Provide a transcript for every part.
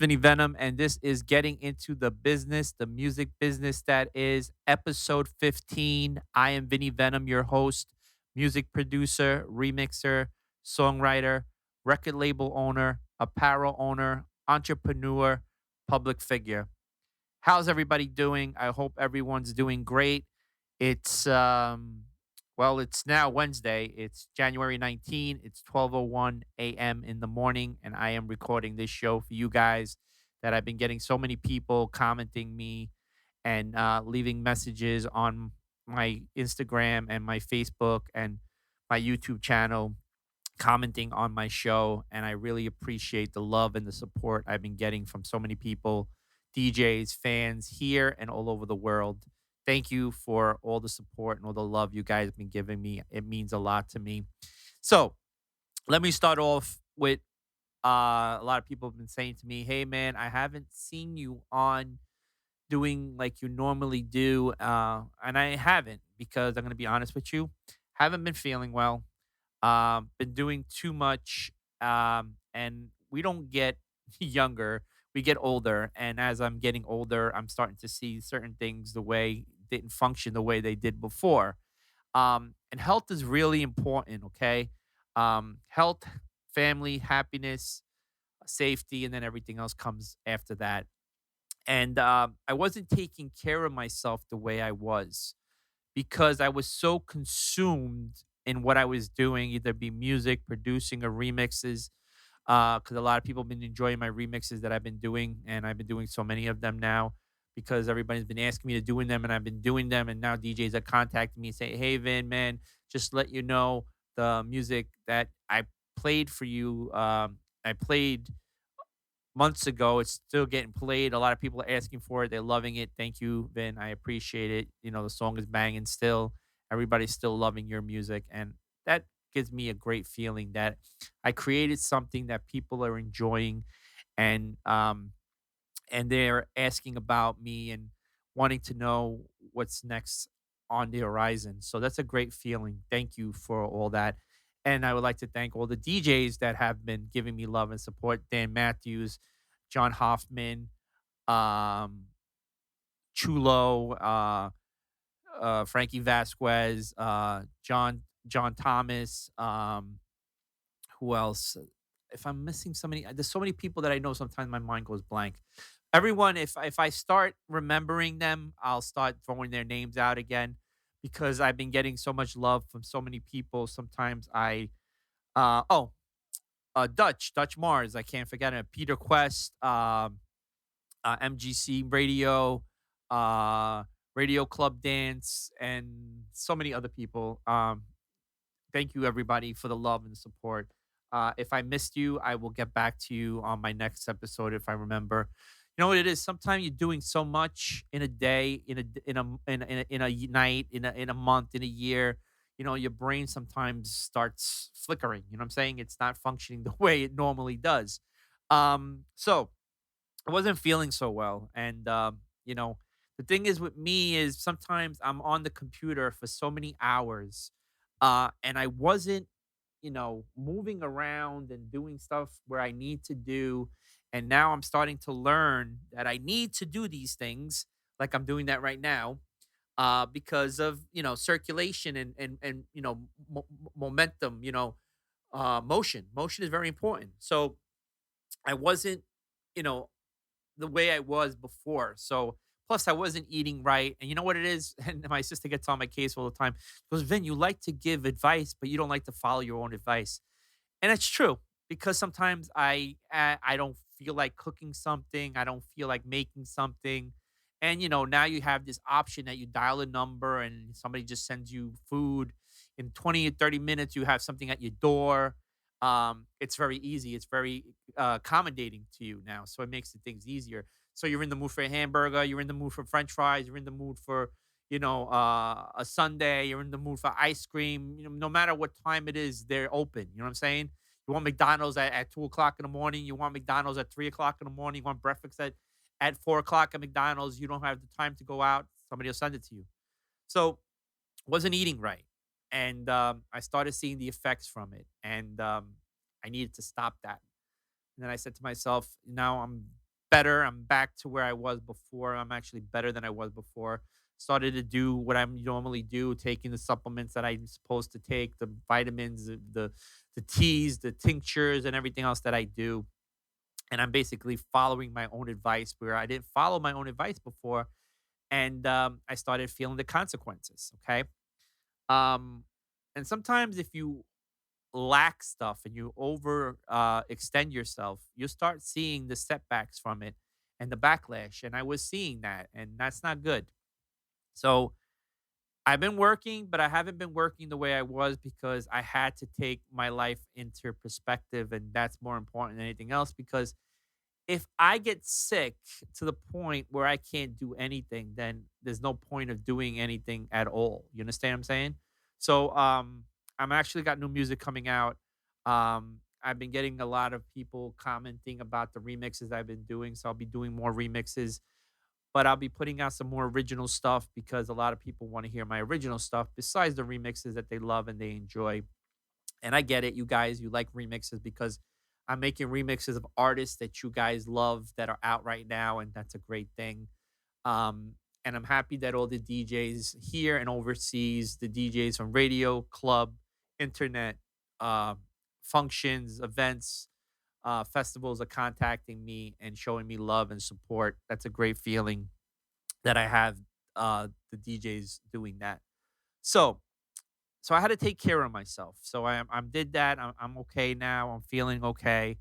Vinny Venom, and this is Getting Into the Business, the music business that is episode 15. I am Vinny Venom, your host, music producer, remixer, songwriter, record label owner, apparel owner, entrepreneur, public figure. How's everybody doing? I hope everyone's doing great. It's it's now Wednesday. It's January 19th. It's 12:01 a.m. in the morning and I am recording this show for you guys that I've been getting so many people commenting me and leaving messages on my Instagram and my Facebook and my YouTube channel commenting on my show, and I really appreciate the love and the support I've been getting from so many people, DJs, fans here and all over the world. Thank you for all the support and all the love you guys have been giving me. It means a lot to me. So let me start off with a lot of people have been saying to me, "Hey man, I haven't seen you on doing like you normally do," and I haven't because I'm going to be honest with you, haven't been feeling well. Been doing too much, and we don't get younger, we get older. And as I'm getting older, I'm starting to see certain things the way didn't function the way they did before. And health is really important, okay? Health, family, happiness, safety, and then everything else comes after that. And I wasn't taking care of myself the way I was because I was so consumed in what I was doing, either be music, producing, or remixes. Because a lot of people have been enjoying my remixes that I've been doing, and I've been doing so many of them now because everybody's been asking me to doing them, and I've been doing them. And now DJs are contacting me and say, "Hey, Vin, man, just let you know the music that I played for you. I played months ago. It's still getting played. A lot of people are asking for it. They're loving it. Thank you, Vin. I appreciate it. You know, the song is banging still. Everybody's still loving your music. And that gives me a great feeling that I created something that people are enjoying and they're asking about me and wanting to know what's next on the horizon. So that's a great feeling. Thank you for all that. And I would like to thank all the DJs that have been giving me love and support. Dan Matthews, John Hoffman, um, Chulo, Frankie Vasquez, John Thomas. Who else? If I'm missing somebody, there's so many people that I know. Sometimes my mind goes blank. Everyone, if I start remembering them, I'll start throwing their names out again because I've been getting so much love from so many people. Sometimes I oh Dutch Mars, I can't forget him. Peter Quest, MGC Radio, uh, Radio Club Dance, and so many other people. Thank you everybody for the love and the support. If I missed you, I will get back to you on my next episode if I remember. You know what it is? Sometimes you're doing so much in a day, in a night, in a month, in a year. You know, your brain sometimes starts flickering. You know what I'm saying? It's not functioning the way it normally does. So I wasn't feeling so well, and the thing is with me is sometimes I'm on the computer for so many hours, and I wasn't moving around and doing stuff where I need to do. And now I'm starting to learn that I need to do these things like I'm doing that right now because of, circulation and momentum, motion. Motion is very important. So I wasn't, you know, the way I was before. So plus I wasn't eating right. And you know what it is? And my sister gets on my case all the time. She goes, Vin, you like to give advice, but you don't like to follow your own advice. And it's true because sometimes I don't feel like cooking something. I don't feel like making something. And now you have this option that you dial a number and somebody just sends you food. In 20 or 30 minutes, you have something at your door. It's very easy. It's very accommodating to you now. So it makes the things easier. So you're in the mood for a hamburger. You're in the mood for French fries. You're in the mood for, a Sunday. You're in the mood for ice cream. No matter what time it is, they're open. You know what I'm saying? You want McDonald's at 2 o'clock in the morning. You want McDonald's at 3 o'clock in the morning. You want breakfast at 4 o'clock at McDonald's. You don't have the time to go out. Somebody will send it to you. So wasn't eating right, and I started seeing the effects from it, and I needed to stop that. And then I said to myself, now I'm better. I'm back to where I was before. I'm actually better than I was before. Started to do what I normally do, taking the supplements that I'm supposed to take, the vitamins, the teas, the tinctures, and everything else that I do. And I'm basically following my own advice where I didn't follow my own advice before, and I started feeling the consequences. Okay, um, and sometimes if you lack stuff and you over extend yourself, you start seeing the setbacks from it and the backlash. And I was seeing that, and that's not good. So I've been working, but I haven't been working the way I was because I had to take my life into perspective, and that's more important than anything else. Because if I get sick to the point where I can't do anything, then there's no point of doing anything at all. You understand what I'm saying? So I'm actually got new music coming out. I've been getting a lot of people commenting about the remixes I've been doing. So I'll be doing more remixes, but I'll be putting out some more original stuff because a lot of people want to hear my original stuff besides the remixes that they love and they enjoy. And I get it, you guys, you like remixes because I'm making remixes of artists that you guys love that are out right now, and that's a great thing. And I'm happy that all the DJs here and overseas, the DJs from radio, club, internet, uh, functions, events, festivals are contacting me and showing me love and support. That's a great feeling that I have the DJs doing that. So so I had to take care of myself. So I did that. I'm okay now. I'm feeling okay.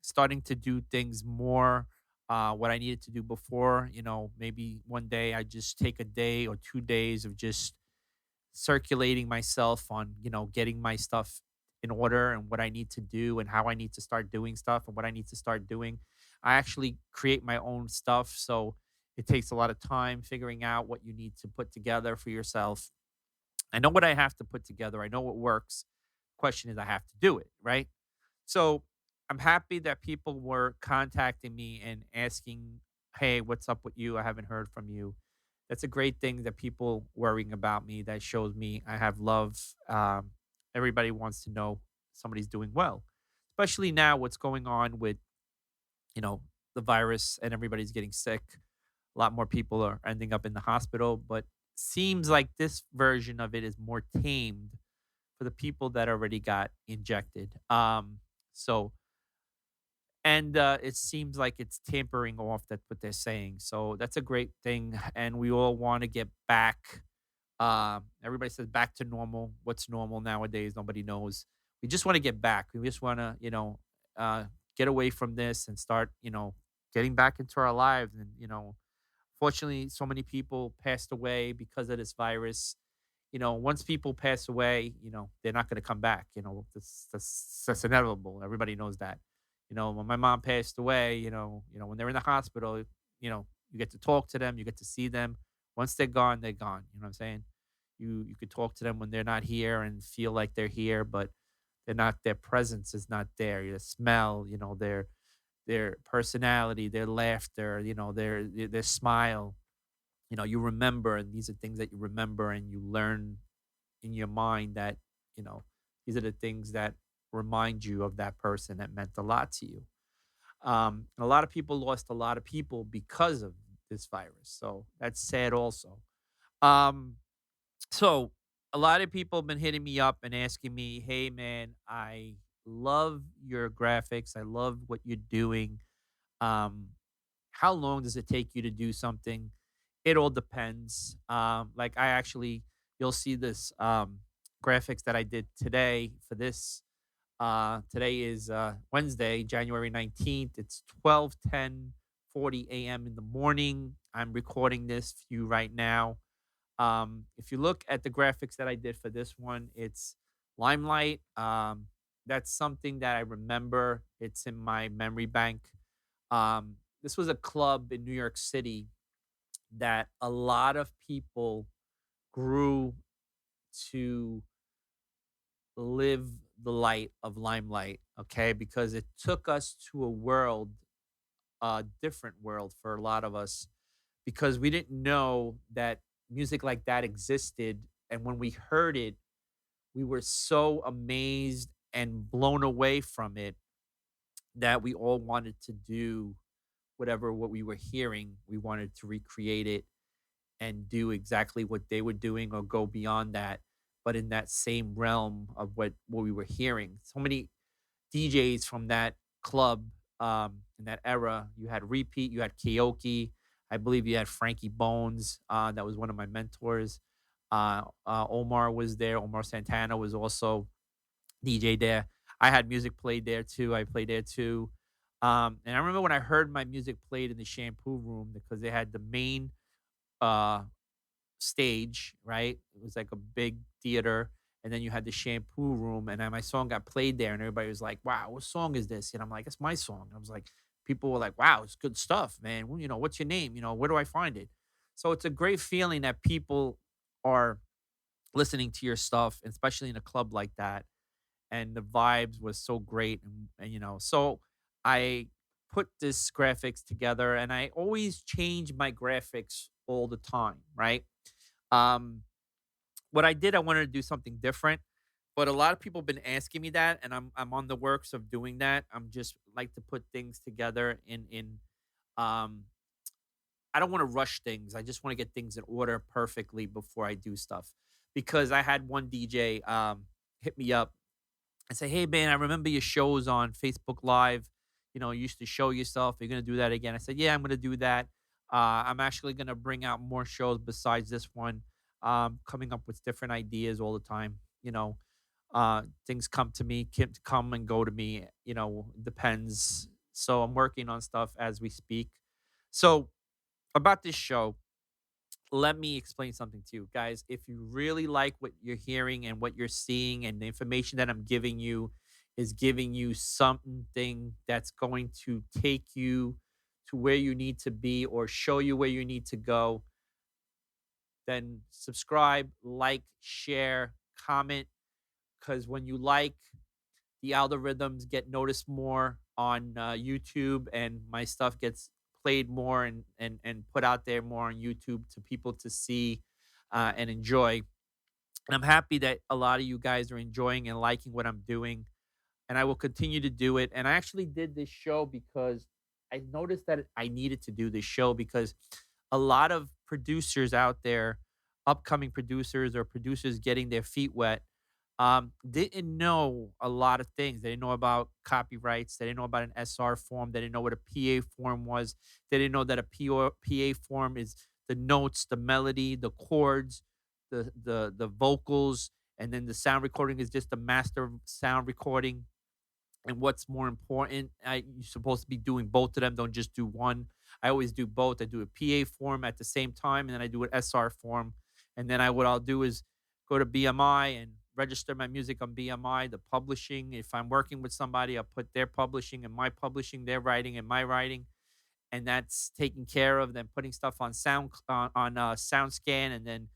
Starting to do things more what I needed to do before. You know, maybe one day I just take a day or 2 days of just circulating myself on, you know, getting my stuff in order and what I need to do and how I need to start doing stuff and what I need to start doing. I actually create my own stuff. So it takes a lot of time figuring out what you need to put together for yourself. I know what I have to put together. I know what works. Question is, I have to do it, right? So I'm happy that people were contacting me and asking, "Hey, what's up with you? I haven't heard from you." That's a great thing that people worrying about me. That shows me I have love. Everybody wants to know somebody's doing well, especially now what's going on with, you know, the virus and everybody's getting sick. A lot more people are ending up in the hospital, but seems like this version of it is more tamed for the people that already got injected. So and it seems like it's tampering off. That's what they're saying. So that's a great thing, and we all want to get back. Everybody says back to normal. What's normal nowadays? Nobody knows. We just want to get back. We just want to, uh, get away from this and start, getting back into our lives. And fortunately, so many people passed away because of this virus. Once people pass away, they're not going to come back. That's inevitable. Everybody knows that. When my mom passed away, when they're in the hospital, you get to talk to them, you get to see them. Once they're gone, they're gone. You know what I'm saying? You could talk to them when they're not here and feel like they're here, but they're not. Their presence is not there. Your smell, their personality, their laughter, their smile. You remember, and these are things that you remember and you learn in your mind that, you know, these are the things that remind you of that person that meant a lot to you. A lot of people lost a lot of people because of this virus. So that's sad also. Um, so a lot of people have been hitting me up and asking me, hey man, I love your graphics. I love what you're doing. Um, how long does it take you to do something? It all depends. Like I actually, you'll see this graphics that I did today for this. Today is Wednesday, January 19th. It's 12:10:40 a.m. in the morning. I'm recording this for you right now. If you look at the graphics that I did for this one, it's Limelight. That's something that I remember. It's in my memory bank. This was a club in New York City that a lot of people grew to live the light of Limelight, okay? Because it took us to a different world for a lot of us, because we didn't know that music like that existed. And when we heard it, we were so amazed and blown away from it that we all wanted to do. whatever what we were hearing, we wanted to recreate it and do exactly what they were doing or go beyond that, but in that same realm of what we were hearing. So many DJs from that club, in that era. You had Repeat, you had Kyoki, I believe you had Frankie Bones. That was one of my mentors. Omar was there. Omar Santana was also DJ there. I had music played there too. I played there too. And I remember when I heard my music played in the shampoo room because they had the main uh stage, right? It was like a big theater, and then you had the shampoo room, and then my song got played there, and everybody was like, "Wow, what song is this?" And I'm like, "It's my song." I was like, people were like, "Wow, it's good stuff, man. Well, what's your name? Where do I find it?" So it's a great feeling that people are listening to your stuff, especially in a club like that. And the vibes was so great, so I put this graphics together, and I always change my graphics all the time, right? Um, what I did, I wanted to do something different, but a lot of people have been asking me that, and I'm on the works of doing that. I'm just like to put things together um I don't want to rush things. I just want to get things in order perfectly before I do stuff. Because I had one DJ hit me up and say, "Hey man, I remember your shows on Facebook Live. You used to show yourself. You're gonna do that again." I said, "Yeah, I'm gonna do that. I'm actually gonna bring out more shows besides this one. Coming up with different ideas all the time. Things come to me, come and go to me. Depends. So I'm working on stuff as we speak. So about this show, let me explain something to you guys. If you really like what you're hearing and what you're seeing, and the information that I'm giving you is giving you something that's going to take you to where you need to be or show you where you need to go, then subscribe, like, share, comment. Because when you like, the algorithms get noticed more on YouTube, and my stuff gets played more and put out there more on YouTube to people to see and enjoy. And I'm happy that a lot of you guys are enjoying and liking what I'm doing, and I will continue to do it. And I actually did this show because I noticed that I needed to do this show because a lot of producers out there, upcoming producers or producers getting their feet wet, didn't know a lot of things. They didn't know about copyrights. They didn't know about an SR form. They didn't know what a PA form was. They didn't know that a PA form is the notes, the melody, the chords, the vocals, and then the sound recording is just the master sound recording. And what's more important, you're supposed to be doing both of them. Don't just do one. I always do both. I do a PA form at the same time, and then I do an SR form. And then what I'll do is go to BMI and register my music on BMI. The publishing, if I'm working with somebody, I'll put their publishing and my publishing, their writing and my writing, and that's taken care of. Then putting stuff on sound scan, and then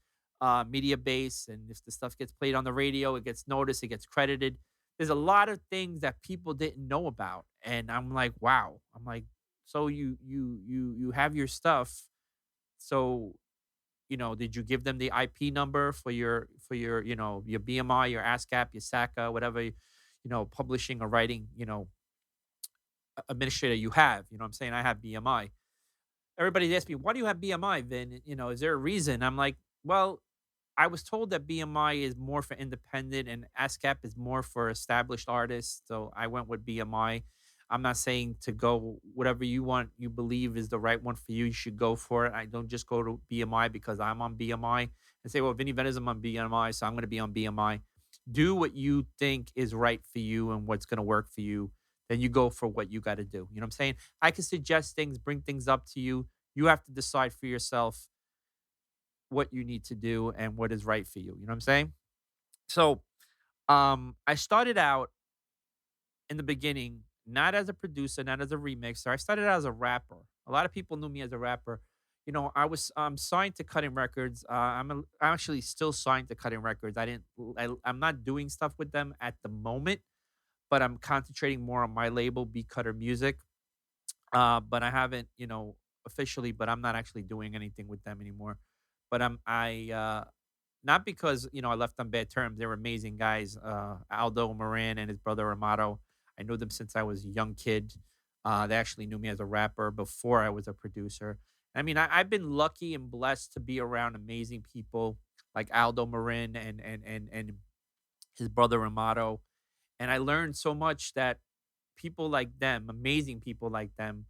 media base. And if the stuff gets played on the radio, it gets noticed, it gets credited. There's a lot of things that people didn't know about, and I'm like, wow. I'm like, so you have your stuff. So did you give them the IP number for your your BMI, your ASCAP, your SACA, whatever publishing or writing administrator you have? I'm saying I have BMI. Everybody's asked me, "Why do you have BMI, Vin? Is there a reason?" I'm like, "Well, I was told that BMI is more for independent and ASCAP is more for established artists, so I went with BMI. I'm not saying to go whatever you want, you believe is the right one for you. You should go for it. I don't just go to BMI because I'm on BMI and say, well, Vinny Venom on BMI, so I'm going to be on BMI. Do what you think is right for you and what's going to work for you. Then you go for what you got to do. You know what I'm saying? I can suggest things, bring things up to you. You have to decide for yourself what you need to do and what is right for you. You know what I'm saying? So, I started out in the beginning not as a producer, not as a remixer. I started out as a rapper. A lot of people knew me as a rapper. I was signed to Cutting Records. I'm actually still signed to Cutting Records. I'm not doing stuff with them at the moment, but I'm concentrating more on my label, Beat Cutter Music. But I haven't, officially. But I'm not actually doing anything with them anymore. But not because I left on bad terms. They were amazing guys. Aldo Moran and his brother Amato. I knew them since I was a young kid. They actually knew me as a rapper before I was a producer. I mean, I've been lucky and blessed to be around amazing people like Aldo Marin and his brother Amato, and I learned so much that people like them, amazing people like them,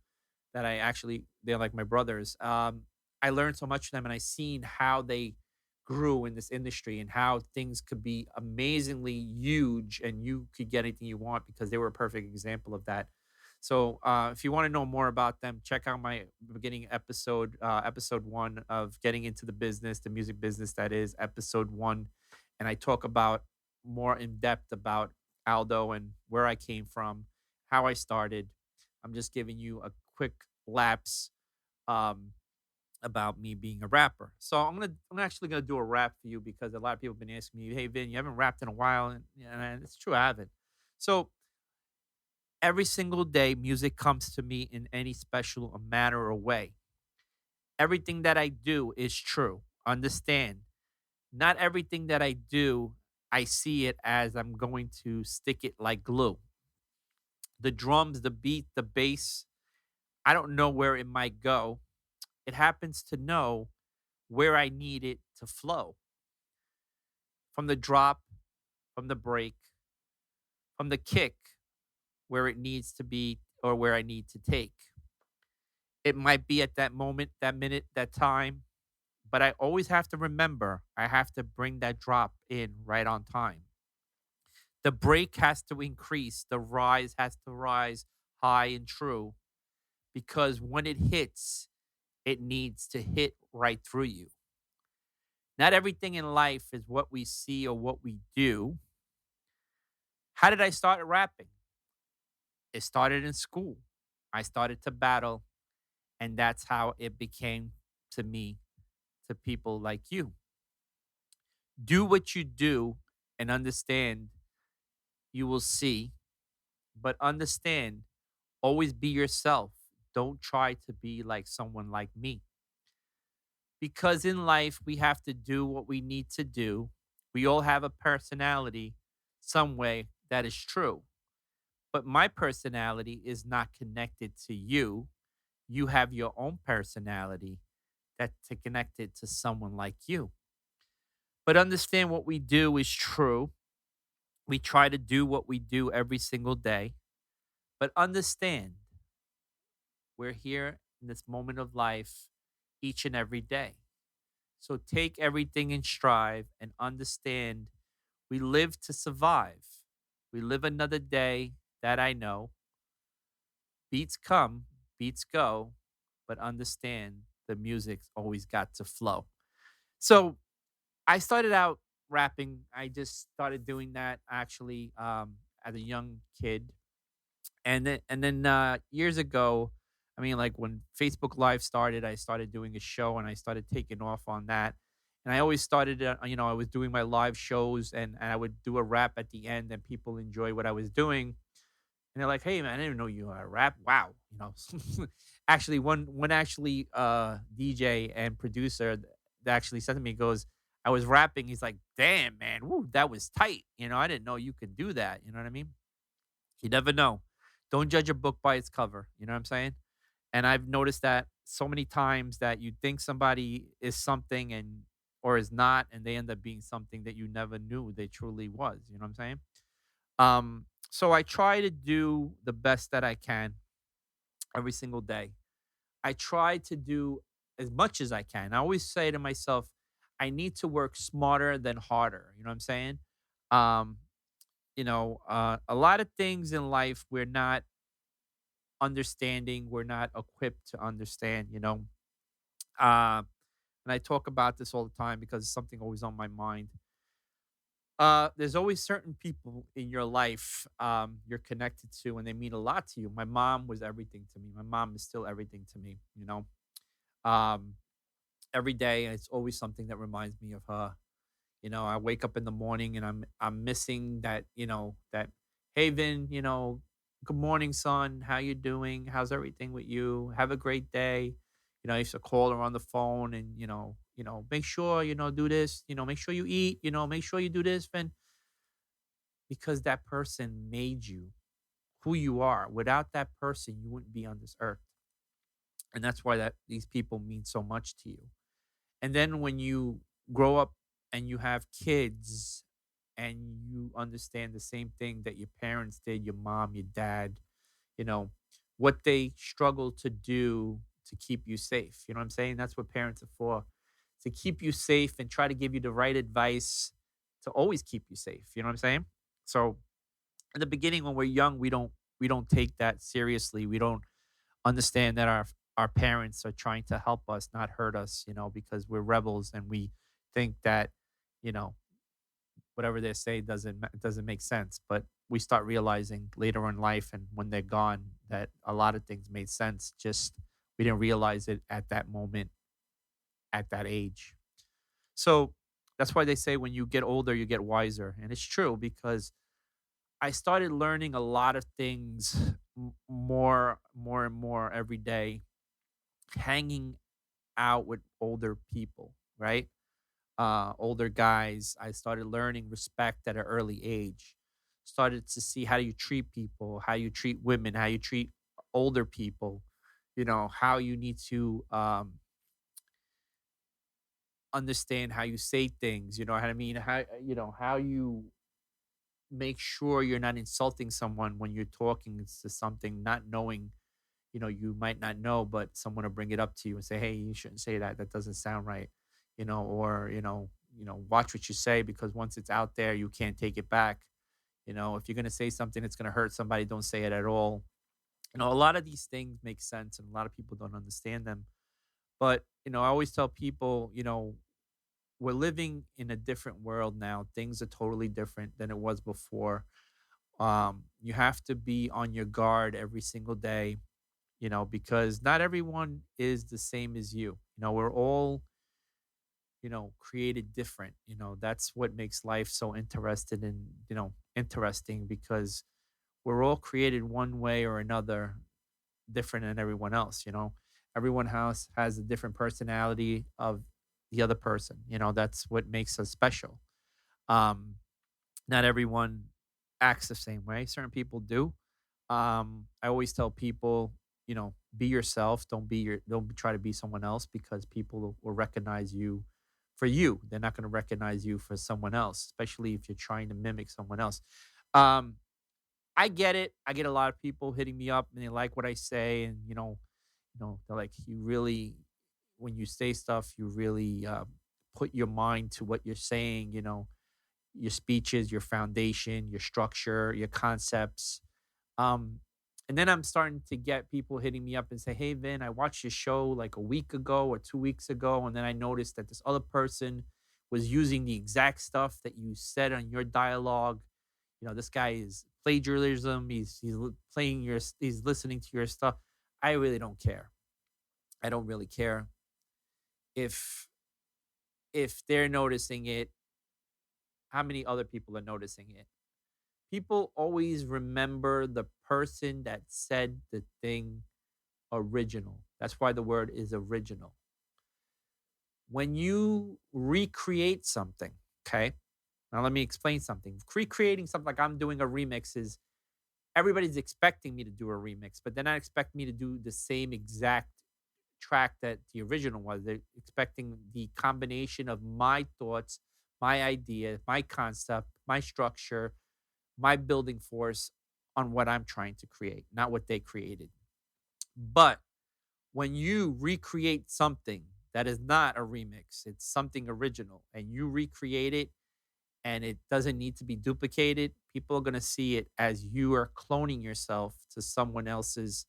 that I actually they're like my brothers. I learned so much from them, and I seen how they grew in this industry and how things could be amazingly huge, and you could get anything you want because they were a perfect example of that. So, if you want to know more about them, check out my beginning episode, episode one of getting into the business, the music business. That is episode one, and I talk about more in depth about Aldo and where I came from, how I started. I'm just giving you a quick lapse um, about me being a rapper. So I'm actually gonna do a rap for you because a lot of people have been asking me, "Hey Vin, you haven't rapped in a while," and, yeah, and it's true, I haven't. So every single day, music comes to me in any special manner or way. Everything that I do is true. Understand? Not everything that I do, I see it as I'm going to stick it like glue. The drums, the beat, the bass, I don't know where it might go. It happens to know where I need it to flow from the drop, from the break, from the kick, where it needs to be or where I need to take. It might be at that moment, that minute, that time, but I always have to remember I have to bring that drop in right on time. The break has to increase, the rise has to rise high and true because when it hits, it needs to hit right through you. Not everything in life is what we see or what we do. How did I start rapping? It started in school. I started to battle, and that's how it became to me, to people like you. Do what you do and understand you will see, but understand, always be yourself. Don't try to be like someone like me. Because in life, we have to do what we need to do. We all have a personality, some way that is true. But my personality is not connected to you. You have your own personality that's connected to someone like you. But understand what we do is true. We try to do what we do every single day. But understand we're here in this moment of life each and every day. So take everything in stride and understand we live to survive. We live another day, that I know. Beats come, beats go, but understand the music's always got to flow. So I started out rapping. I just started doing that actually as a young kid, and then years ago, I mean, like when Facebook Live started, I started doing a show and I started taking off on that. And I always started, I was doing my live shows and I would do a rap at the end, and people enjoy what I was doing. And they're like, "Hey, man, I didn't know you rap. Wow, you know." Actually, one DJ and producer that actually said to me, goes, "I was rapping." He's like, "Damn, man, woo, that was tight. I didn't know you could do that." You know what I mean? You never know. Don't judge a book by its cover. You know what I'm saying? And I've noticed that so many times that you think somebody is something and or is not, and they end up being something that you never knew they truly was. You know what I'm saying? So I try to do the best that I can every single day. I try to do as much as I can. I always say to myself, I need to work smarter than harder. You know what I'm saying? Um, a lot of things in life we're not understanding, we're not equipped to understand, Uh, and I talk about this all the time because it's something always on my mind. There's always certain people in your life you're connected to, and they mean a lot to you. My mom was everything to me. My mom is still everything to me. Um, every day it's always something that reminds me of her. I wake up in the morning and I'm missing that. That hey Vin, good morning, son. How you doing? How's everything with you? Have a great day. I used to call her on the phone and make sure do this. Make sure you eat. Make sure you do this, Vin, because that person made you who you are. Without that person, you wouldn't be on this earth. And that's why that these people mean so much to you. And then when you grow up and you have kids and you understand the same thing that your parents did, your mom, your dad, you know, what they struggle to do to keep you safe. You know what I'm saying? That's what parents are for, to keep you safe and try to give you the right advice to always keep you safe. You know what I'm saying? So in the beginning when we're young, we don't take that seriously. We don't understand that our parents are trying to help us, not hurt us, because we're rebels and we think that, you know, whatever they say doesn't make sense. But we start realizing later in life and when they're gone that a lot of things made sense. Just we didn't realize it at that moment, at that age. So that's why they say when you get older, you get wiser. And it's true because I started learning a lot of things more and more every day, hanging out with older people, right? Older guys. I started learning respect at an early age. Started to see how you treat people, how you treat women, how you treat older people. How you need to understand how you say things. You know what I mean? How you make sure you're not insulting someone when you're talking to something, not knowing. You might not know, but someone will bring it up to you and say, "Hey, you shouldn't say that. That doesn't sound right." Or watch what you say because once it's out there, you can't take it back. If you're gonna say something that's gonna hurt somebody, don't say it at all. A lot of these things make sense, and a lot of people don't understand them. But I always tell people, we're living in a different world now. Things are totally different than it was before. You have to be on your guard every single day, because not everyone is the same as you. We're all, created different. That's what makes life so interesting because we're all created one way or another, different than everyone else. Everyone has a different personality of the other person. That's what makes us special. Um, Not everyone acts the same way. Certain people do. I always tell people, be yourself. Don't try to be someone else because people will recognize you for you. They're not going to recognize you for someone else, especially if you're trying to mimic someone else. Um, I get it. I get a lot of people hitting me up and they like what I say, and they're like, you really, when you say stuff, you really put your mind to what you're saying. Your speeches, your foundation, your structure, your concepts. Um, and then I'm starting to get people hitting me up and say, "Hey, Vin, I watched your show like a week ago or 2 weeks ago, and then I noticed that this other person was using the exact stuff that you said on your dialogue. This guy is plagiarism. He's listening to your stuff. I really don't care. I don't really care if they're noticing it. How many other people are noticing it? People always remember the person that said the thing original. That's why the word is original. When you recreate something, okay? Now let me explain something. Recreating something like I'm doing a remix is everybody's expecting me to do a remix, but they're not expecting me to do the same exact track that the original was. They're expecting the combination of my thoughts, my idea, my concept, my structure, my building force on what I'm trying to create, not what they created. But when you recreate something that is not a remix, it's something original, and you recreate it and it doesn't need to be duplicated, people are going to see it as you are cloning yourself to someone else's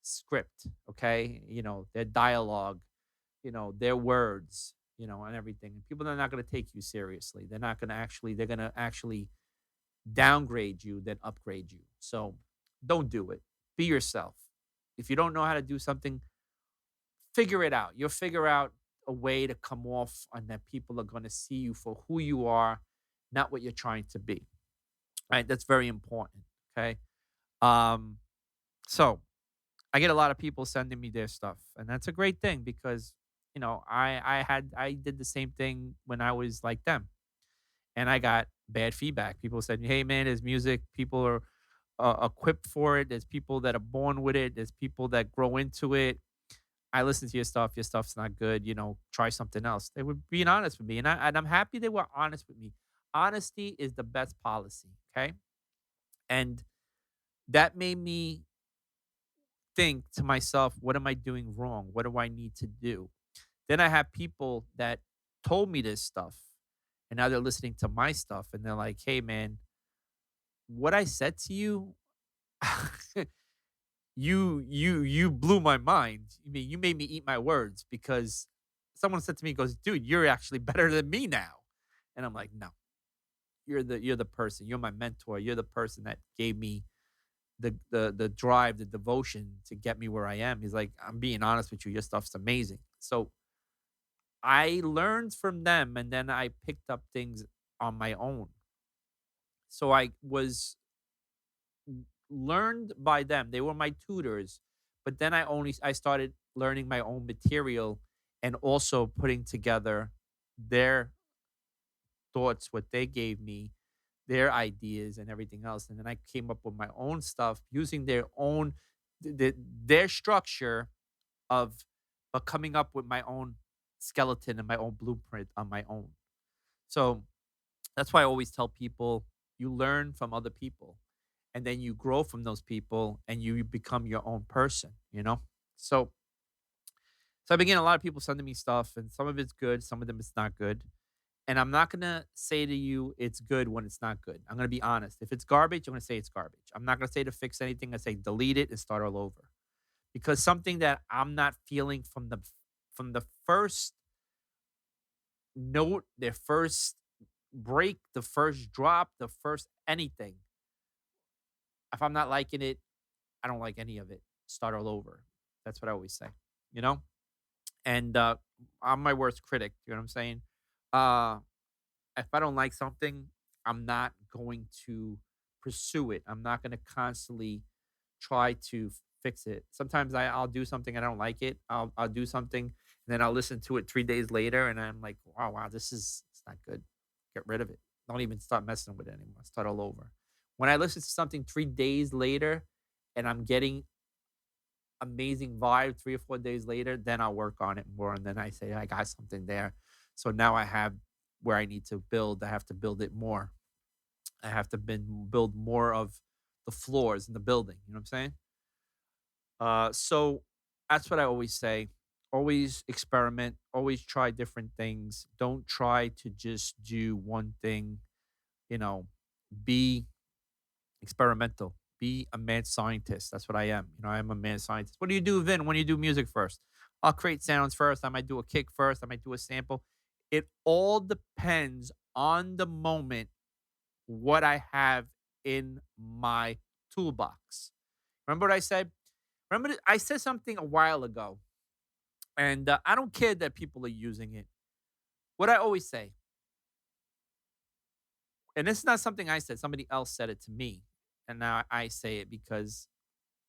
script, okay? Their dialogue, their words, and everything. People are not going to take you seriously. They're going to actually downgrade you than upgrade you. So don't do it. Be yourself. If you don't know how to do something, figure it out. You'll figure out a way to come off and that people are going to see you for who you are, not what you're trying to be. Right? That's very important. Okay. Um, so I get a lot of people sending me their stuff, and that's a great thing because I did the same thing when I was like them, and I got bad feedback. People said, "Hey, man, his music, people are equipped for it. There's people that are born with it. There's people that grow into it. I listen to your stuff. Your stuff's not good. Try something else. They were being honest with me, and I'm happy they were honest with me. Honesty is the best policy. Okay, and that made me think to myself, what am I doing wrong? What do I need to do? Then I have people that told me this stuff, and now they're listening to my stuff, and they're like, "Hey, man, what I said to you, you blew my mind. I mean, you made me eat my words because someone said to me, goes, dude, you're actually better than me now." And I'm like, no, you're the person. You're my mentor. You're the person that gave me the drive, the devotion to get me where I am. He's like, I'm being honest with you. Your stuff's amazing. So I learned from them, and then I picked up things on my own. So I was learned by them. They were my tutors, but then I started learning my own material and also putting together their thoughts, what they gave me, their ideas and everything else. And then I came up with my own stuff using their own their structure of but coming up with my own skeleton and my own blueprint on my own. So that's why I always tell people you learn from other people and then you grow from those people and you become your own person. So I begin a lot of people sending me stuff and some of it's good, some of them it's not good. And I'm not gonna say to you it's good when it's not good. I'm gonna be honest. If it's garbage, I'm gonna say it's garbage. I'm not gonna say to fix anything. I say delete it and start all over. Because something that I'm not feeling from the first note, their first break, the first drop, the first anything. If I'm not liking it, I don't like any of it. Start all over. That's what I always say, you know? And I'm my worst critic. You know what I'm saying? Uh, if I don't like something, I'm not going to pursue it. I'm not going to constantly try to fix it. Sometimes I'll do something I don't like it. I'll do something and then I'll listen to it 3 days later and I'm like, wow, it's not good. Get rid of it. Don't even start messing with it anymore. Start all over. When I listen to something 3 days later and I'm getting amazing vibe 3 or 4 days later, then I'll work on it more. And then I say, I got something there. So now I have where I need to build. I have to build it more. I have to build more of the floors in the building. You know what I'm saying? So that's what I always say. Always experiment, always try different things. Don't try to just do one thing, you know, be experimental. Be a mad scientist. That's what I am. I am a mad scientist. What do you do, Vin, when you do music first? I'll create sounds first. I might do a kick first. I might do a sample. It all depends on the moment what I have in my toolbox. Remember what I said? I said something a while ago, and I don't care that people are using it. What I always say, and this is not something I said, somebody else said it to me. And now I say it because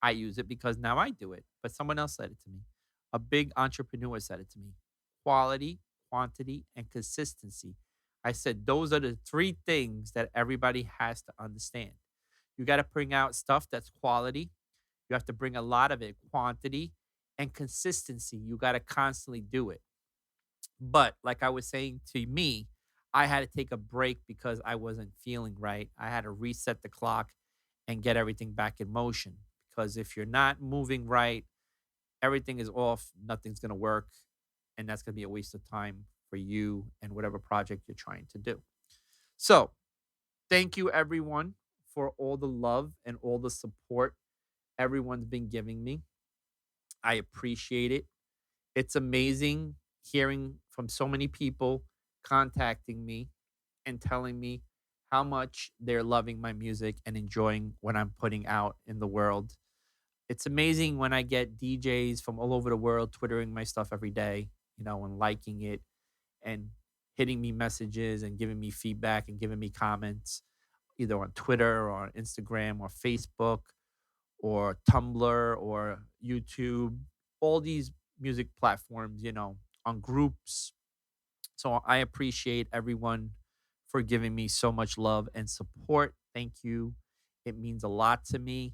I use it because now I do it, but someone else said it to me. A big entrepreneur said it to me. Quality, quantity, and consistency. I said those are the three things that everybody has to understand. You got to bring out stuff that's quality. You have to bring a lot of it, quantity and consistency. You got to constantly do it. But like I was saying to me, I had to take a break because I wasn't feeling right. I had to reset the clock and get everything back in motion. Because if you're not moving right, everything is off, nothing's going to work. And that's going to be a waste of time for you and whatever project you're trying to do. So, thank you everyone for all the love and all the support everyone's been giving me. I appreciate it. It's amazing hearing from so many people contacting me and telling me how much they're loving my music and enjoying what I'm putting out in the world. It's amazing when I get DJs from all over the world twittering my stuff every day, and liking it and hitting me messages and giving me feedback and giving me comments either on Twitter or on Instagram or Facebook or Tumblr or YouTube, all these music platforms, on groups. So I appreciate everyone for giving me so much love and support. Thank you. It means a lot to me.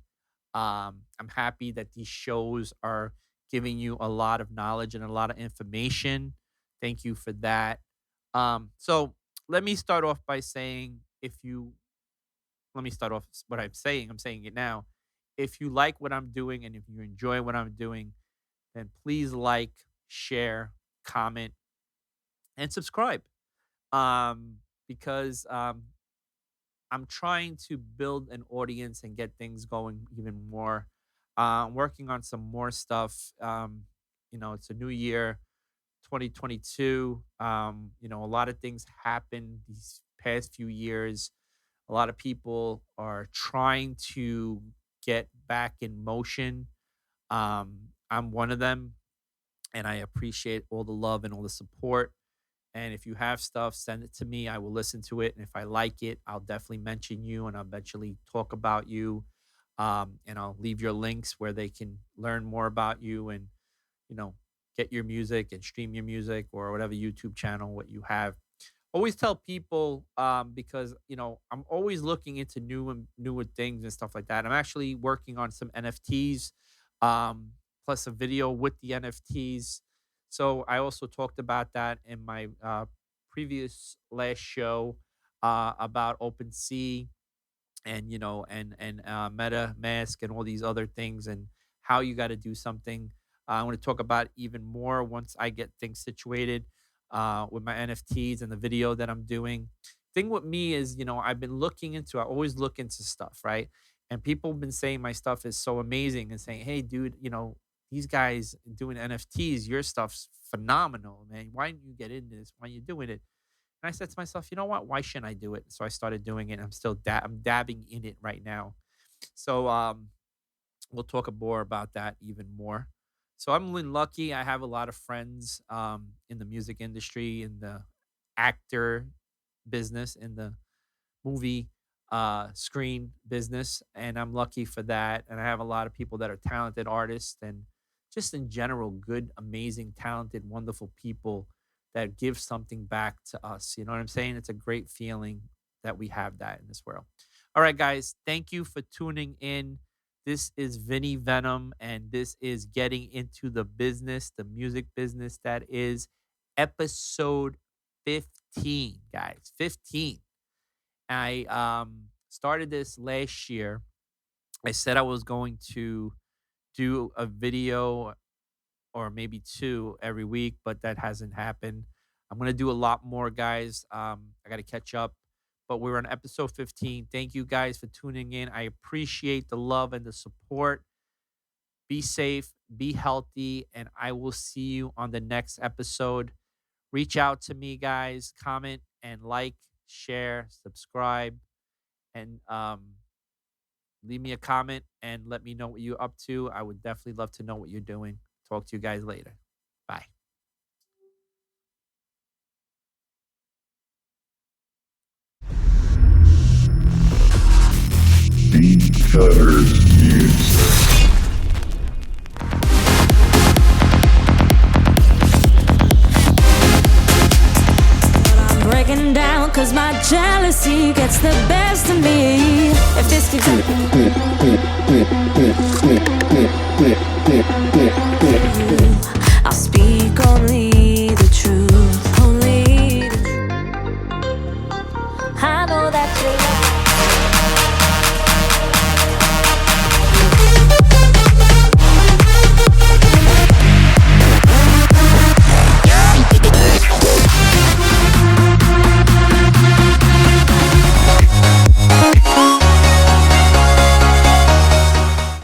I'm happy that these shows are giving you a lot of knowledge and a lot of information. Thank you for that. So let me start off by saying if you let me start off what I'm saying it now. If you like what I'm doing and if you enjoy what I'm doing, then please like, share, comment, and subscribe. Because I'm trying to build an audience and get things going even more. I'm working on some more stuff. It's a new year, 2022. A lot of things happened these past few years. A lot of people are trying to get back in motion. I'm one of them, and I appreciate all the love and all the support. And if you have stuff, send it to me. I will listen to it. And if I like it, I'll definitely mention you and I'll eventually talk about you. And I'll leave your links where they can learn more about you and, you know, get your music and stream your music or whatever YouTube channel, what you have. Always tell people because, I'm always looking into new and newer things and stuff like that. I'm actually working on some NFTs, plus a video with the NFTs. So I also talked about that in my previous last show about OpenSea and Meta Mask and all these other things and how you got to do something. I want to talk about even more once I get things situated with my NFTs and the video that I'm doing. Thing with me is, I've been looking into. I always look into stuff, right? And people have been saying my stuff is so amazing and saying, "Hey, dude, these guys doing NFTs, your stuff's phenomenal, man. Why didn't you get into this? Why are you doing it?" And I said to myself, you know what? Why shouldn't I do it? So I started doing it. I'm still I'm dabbing in it right now. So we'll talk more about that even more. So I'm really lucky. I have a lot of friends in the music industry, in the actor business, in the movie screen business, and I'm lucky for that. And I have a lot of people that are talented artists and just in general good, amazing, talented, wonderful people that give something back to us. You know what I'm saying? It's a great feeling that we have that in this world. All right, guys, thank you for tuning in. This is Vinny Venom, and this is Getting Into the Business, the music business that is episode 15, guys. 15. I started this last year. I said I was going to do a video or maybe two every week, but that hasn't happened. I'm going to do a lot more, guys. I got to catch up, but we're on episode 15. Thank you guys for tuning in. I appreciate the love and the support. Be safe, be healthy, and I will see you on the next episode. Reach out to me, guys. Comment and like, share, subscribe, and leave me a comment and let me know what you're up to. I would definitely love to know what you're doing. Talk to you guys later. Bye. BeatCutterz Music. Breaking down cause my jealousy gets the best of me. If this keeps